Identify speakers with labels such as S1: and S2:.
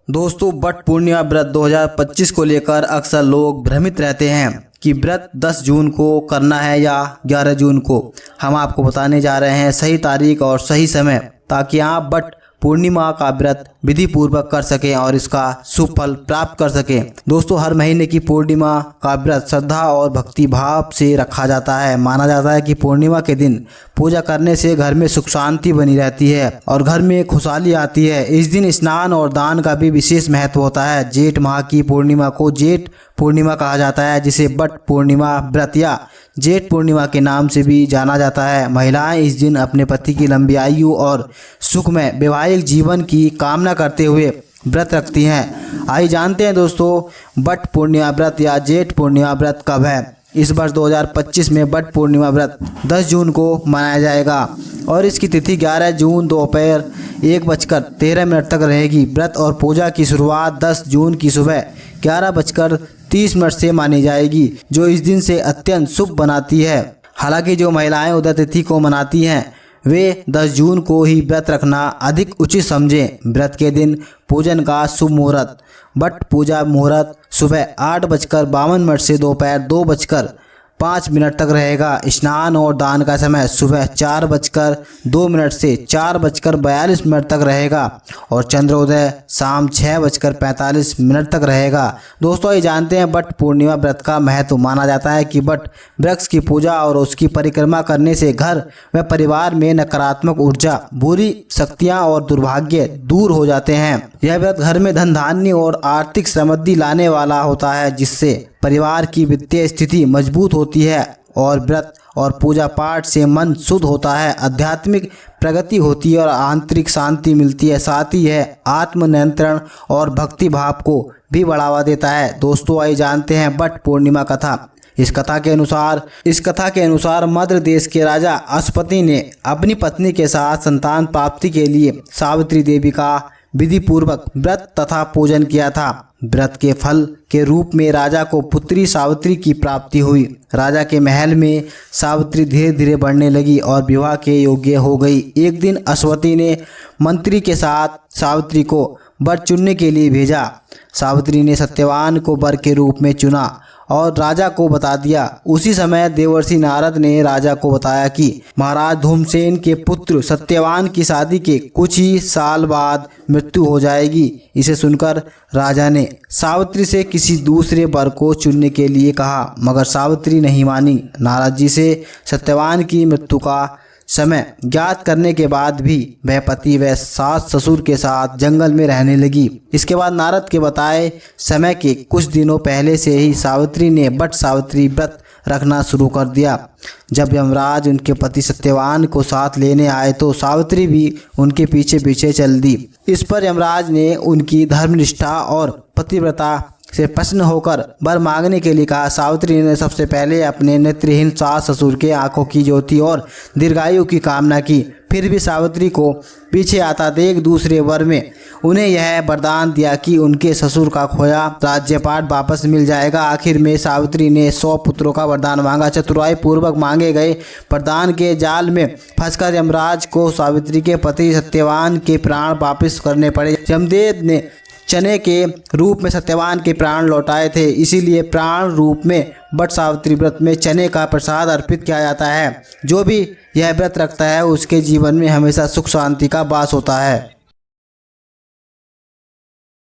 S1: दोस्तों, बट पूर्णिमा व्रत 2025 को लेकर अक्सर लोग भ्रमित रहते हैं कि व्रत 10 जून को करना है या 11 जून को। हम आपको बताने जा रहे हैं सही तारीख और सही समय, ताकि आप बट पूर्णिमा का व्रत विधि पूर्वक कर सकें और इसका शुभ फल प्राप्त कर सकें। दोस्तों, हर महीने की पूर्णिमा का व्रत श्रद्धा और भक्ति भाव से रखा जाता है। माना जाता है कि पूर्णिमा के दिन पूजा करने से घर में सुख शांति बनी रहती है और घर में खुशहाली आती है। इस दिन स्नान और दान का भी विशेष महत्व होता है। जेठ माह की पूर्णिमा को जेठ पूर्णिमा कहा जाता है, जिसे बट पूर्णिमा व्रत या जेठ पूर्णिमा के नाम से भी जाना जाता है। महिलाएं इस दिन अपने पति की लंबी आयु और सुखमय वैवाहिक जीवन की कामना करते हुए व्रत रखती हैं। आइए जानते हैं दोस्तों, बट पूर्णिमा व्रत या जेठ पूर्णिमा व्रत कब है। इस वर्ष 2025 में बट पूर्णिमा व्रत 10 जून को मनाया जाएगा और इसकी तिथि 11 जून दोपहर 1:13 तक रहेगी। व्रत और पूजा की शुरुआत 10 जून की सुबह 11:30 से मानी जाएगी, जो इस दिन से अत्यंत शुभ बनाती है। हालांकि जो महिलाएं उदय तिथि को मनाती हैं वे 10 जून को ही व्रत रखना अधिक उचित समझें। व्रत के दिन पूजन का शुभ मुहूर्त। बट पूजा मुहूर्त सुबह 8:52 से दोपहर 2:05 तक रहेगा। स्नान और दान का समय सुबह 4:02 से 4:42 तक रहेगा और चंद्रोदय शाम 6:45 तक रहेगा। दोस्तों, ये जानते हैं बट पूर्णिमा व्रत का महत्व। माना जाता है कि बट वृक्ष की पूजा और उसकी परिक्रमा करने से घर व परिवार में नकारात्मक ऊर्जा, बुरी शक्तियां और दुर्भाग्य दूर हो जाते हैं। यह व्रत घर में धन धान्य और आर्थिक समृद्धि लाने वाला होता है, जिससे परिवार की वित्तीय स्थिति मजबूत होती है और व्रत और पूजा पाठ से मन शुद्ध होता है, आध्यात्मिक प्रगति होती है और आंतरिक शांति मिलती है। साथ ही यह आत्मनियंत्रण और भक्ति भाव को भी बढ़ावा देता है। दोस्तों, आइए जानते हैं बट पूर्णिमा कथा। इस कथा के अनुसार मध्य देश के राजा अश्वति ने अपनी पत्नी के साथ संतान प्राप्ति के लिए सावित्री देवी का विधि पूर्वक व्रत तथा पूजन किया था। व्रत के फल के रूप में राजा को पुत्री सावित्री की प्राप्ति हुई। राजा के महल में सावित्री धीरे धीरे बढ़ने लगी और विवाह के योग्य हो गई। एक दिन अश्वति ने मंत्री के साथ सावित्री को वर चुनने के लिए भेजा। सावित्री ने सत्यवान को वर के रूप में चुना और राजा को बता दिया। उसी समय देवर्षि नारद ने राजा को बताया कि महाराज धूमसेन के पुत्र सत्यवान की शादी के कुछ ही साल बाद मृत्यु हो जाएगी। इसे सुनकर राजा ने सावित्री से किसी दूसरे वर को चुनने के लिए कहा, मगर सावित्री नहीं मानी। नारद जी से सत्यवान की मृत्यु का समय ज्ञात करने के बाद भी वह पति व सास ससुर के साथ जंगल में रहने लगी। इसके बाद नारद के बताए समय के कुछ दिनों पहले से ही सावित्री ने बट सावित्री व्रत रखना शुरू कर दिया। जब यमराज उनके पति सत्यवान को साथ लेने आए तो सावित्री भी उनके पीछे पीछे चल दी। इस पर यमराज ने उनकी धर्मनिष्ठा और पतिव्रता से प्रसन्न होकर वर मांगने के लिए कहा। सावित्री ने सबसे पहले अपने नेत्रहीन सास ससुर के आंखों की ज्योति और दीर्घायु की कामना की। फिर भी सावित्री को पीछे आता देख दूसरे वर में उन्हें यह वरदान दिया कि उनके ससुर का खोया राज्यपाट वापस मिल जाएगा। आखिर में सावित्री ने 100 पुत्रों का वरदान मांगा। चतुराई पूर्वक मांगे गए वरदान के जाल में फंसकर यमराज को सावित्री के पति सत्यवान के प्राण वापस करने पड़े। यमदेव ने चने के रूप में सत्यवान के प्राण लौटाए थे, इसीलिए प्राण रूप में बट सावित्री व्रत में चने का प्रसाद अर्पित किया जाता है। जो भी यह व्रत रखता है उसके जीवन में हमेशा सुख शांति का वास होता है।